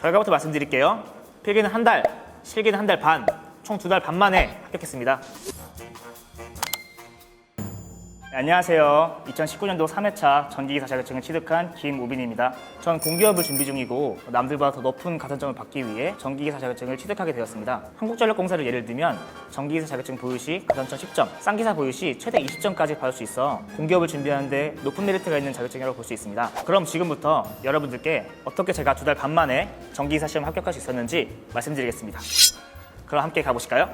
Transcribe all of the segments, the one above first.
결과부터 말씀드릴게요. 필기는 한 달, 실기는 한 달 반, 총 2달 반 만에 합격했습니다. 네, 안녕하세요. 2019년도 3회차 전기기사 자격증을 취득한 김우빈입니다. 전 공기업을 준비 중이고 남들보다 더 높은 가산점을 받기 위해 전기기사 자격증을 취득하게 되었습니다. 한국전력공사를 예를 들면 전기기사 자격증 보유 시 가산점 10점, 쌍기사 보유 시 최대 20점까지 받을 수 있어 공기업을 준비하는데 높은 메리트가 있는 자격증이라고 볼 수 있습니다. 그럼 지금부터 여러분들께 어떻게 제가 2달 반 만에 전기기사 시험 합격할 수 있었는지 말씀드리겠습니다. 그럼 함께 가보실까요?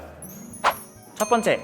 첫 번째,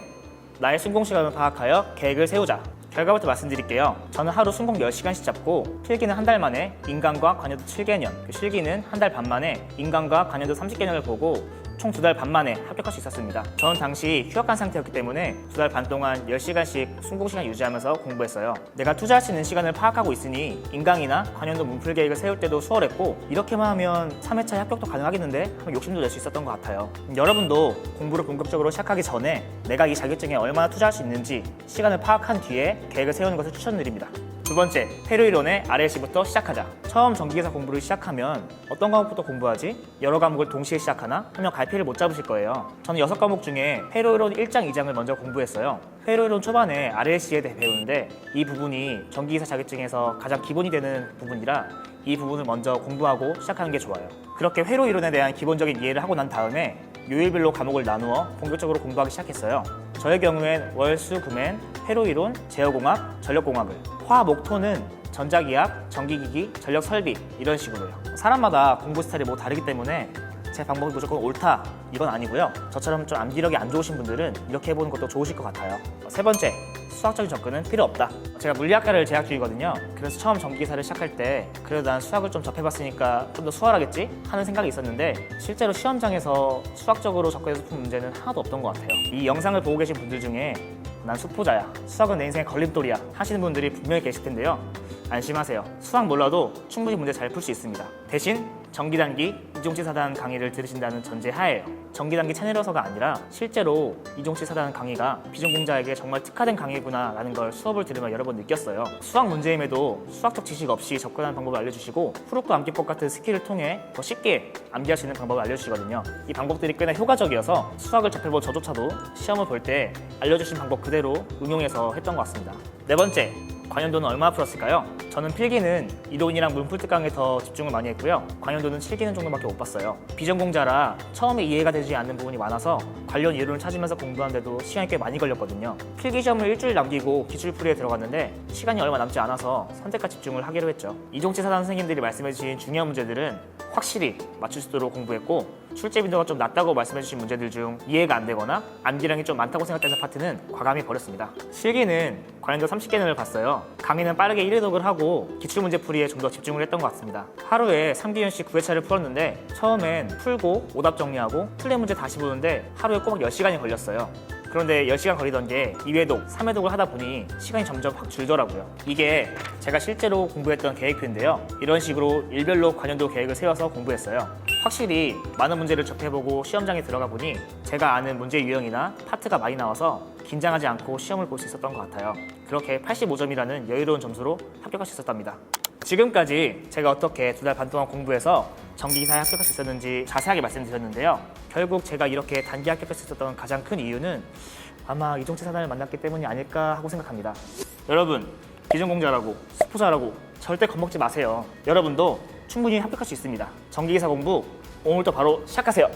나의 순공 시간을 파악하여 계획을 세우자. 결과부터 말씀드릴게요. 저는 하루 순공 10시간씩 잡고 필기는 한 달 만에 인간과 관여도 7개년, 실기는 한 달 반 만에 인간과 관여도 30개년을 보고 총 2달 반 만에 합격할 수 있었습니다. 저는 당시 휴학한 상태였기 때문에 2달 반 동안 10시간씩 순공시간 유지하면서 공부했어요. 내가 투자할 수 있는 시간을 파악하고 있으니 인강이나 관련도 문풀 계획을 세울 때도 수월했고 이렇게만 하면 3회차에 합격도 가능하겠는데 하면 욕심도 낼 수 있었던 것 같아요. 여러분도 공부를 본격적으로 시작하기 전에 내가 이 자격증에 얼마나 투자할 수 있는지 시간을 파악한 뒤에 계획을 세우는 것을 추천드립니다. 두 번째, 회로이론의 RLC부터 시작하자. 처음 전기기사 공부를 시작하면 어떤 과목부터 공부하지? 여러 과목을 동시에 시작하나? 하면 갈피를 못 잡으실 거예요. 저는 6과목 중에 회로이론 1장, 2장을 먼저 공부했어요. 회로이론 초반에 RLC에 대해 배우는데 이 부분이 전기기사 자격증에서 가장 기본이 되는 부분이라 이 부분을 먼저 공부하고 시작하는 게 좋아요. 그렇게 회로이론에 대한 기본적인 이해를 하고 난 다음에 요일별로 과목을 나누어 본격적으로 공부하기 시작했어요. 저의 경우엔 월, 수, 금엔 회로이론, 제어공학, 전력공학을, 화, 목, 토는 전자기학, 전기기기, 전력설비 이런 식으로요. 사람마다 공부 스타일이 뭐 다르기 때문에 제 방법이 무조건 옳다 이건 아니고요. 저처럼 좀 암기력이 안 좋으신 분들은 이렇게 해보는 것도 좋으실 것 같아요. 세 번째, 수학적인 접근은 필요 없다. 제가 물리학과를 재학 중이거든요. 그래서 처음 전기기사를 시작할 때 그래도 난 수학을 좀 접해봤으니까 좀 더 수월하겠지 하는 생각이 있었는데 실제로 시험장에서 수학적으로 접근해서 푼 문제는 하나도 없던 것 같아요. 이 영상을 보고 계신 분들 중에 난 수포자야, 수학은 내 인생의 걸림돌이야 하시는 분들이 분명히 계실 텐데요. 안심하세요. 수학 몰라도 충분히 문제 잘 풀 수 있습니다. 대신 전기단기, 이종치 사단 강의를 들으신다는 전제 하에요. 전기단기 채널에서가 아니라 실제로 이종치 사단 강의가 비전공자에게 정말 특화된 강의구나 라는 걸 수업을 들으며 여러 번 느꼈어요. 수학 문제임에도 수학적 지식 없이 접근하는 방법을 알려주시고 프로크 암기법 같은 스킬을 통해 더 쉽게 암기할 수 있는 방법을 알려주시거든요. 이 방법들이 꽤나 효과적이어서 수학을 접해본 저조차도 시험을 볼 때 알려주신 방법 그대로 응용해서 했던 것 같습니다. 네 번째, 관연도는 얼마나 풀었을까요? 저는 필기는 이론이랑 문풀 특강에 더 집중을 많이 했고요. 관연도는 7기능 정도밖에 못 봤어요. 비전공자라 처음에 이해가 되지 않는 부분이 많아서 관련 이론을 찾으면서 공부하는데도 시간이 꽤 많이 걸렸거든요. 필기 시험을 일주일 남기고 기출풀이에 들어갔는데 시간이 얼마 남지 않아서 선택과 집중을 하기로 했죠. 이종치 사단 선생님들이 말씀해주신 중요한 문제들은 확실히 맞출 수 있도록 공부했고 출제 빈도가 좀 낮다고 말씀해주신 문제들 중 이해가 안 되거나 암기량이 좀 많다고 생각되는 파트는 과감히 버렸습니다. 실기는 관련도 30개년을 봤어요. 강의는 빠르게 1회독을 하고 기출문제 풀이에 좀 더 집중을 했던 것 같습니다. 하루에 3기년씩 9회차를 풀었는데 처음엔 풀고 오답 정리하고 틀린 문제 다시 보는데 하루에 꼬박 10시간이 걸렸어요. 그런데 10시간 걸리던 게 2회독, 3회독을 하다 보니 시간이 점점 확 줄더라고요. 이게 제가 실제로 공부했던 계획표인데요. 이런 식으로 일별로 관연도 계획을 세워서 공부했어요. 확실히 많은 문제를 접해보고 시험장에 들어가 보니 제가 아는 문제 유형이나 파트가 많이 나와서 긴장하지 않고 시험을 볼 수 있었던 것 같아요. 그렇게 85점이라는 여유로운 점수로 합격할 수 있었답니다. 지금까지 제가 어떻게 2달 반 동안 공부해서 전기기사에 합격할 수 있었는지 자세하게 말씀드렸는데요. 결국 제가 이렇게 단기 합격할 수 있었던 가장 큰 이유는 아마 이종치 사단을 만났기 때문이 아닐까 하고 생각합니다. 여러분, 비전공자라고 수포자라고 절대 겁먹지 마세요. 여러분도 충분히 합격할 수 있습니다. 전기기사 공부 오늘부터 바로 시작하세요.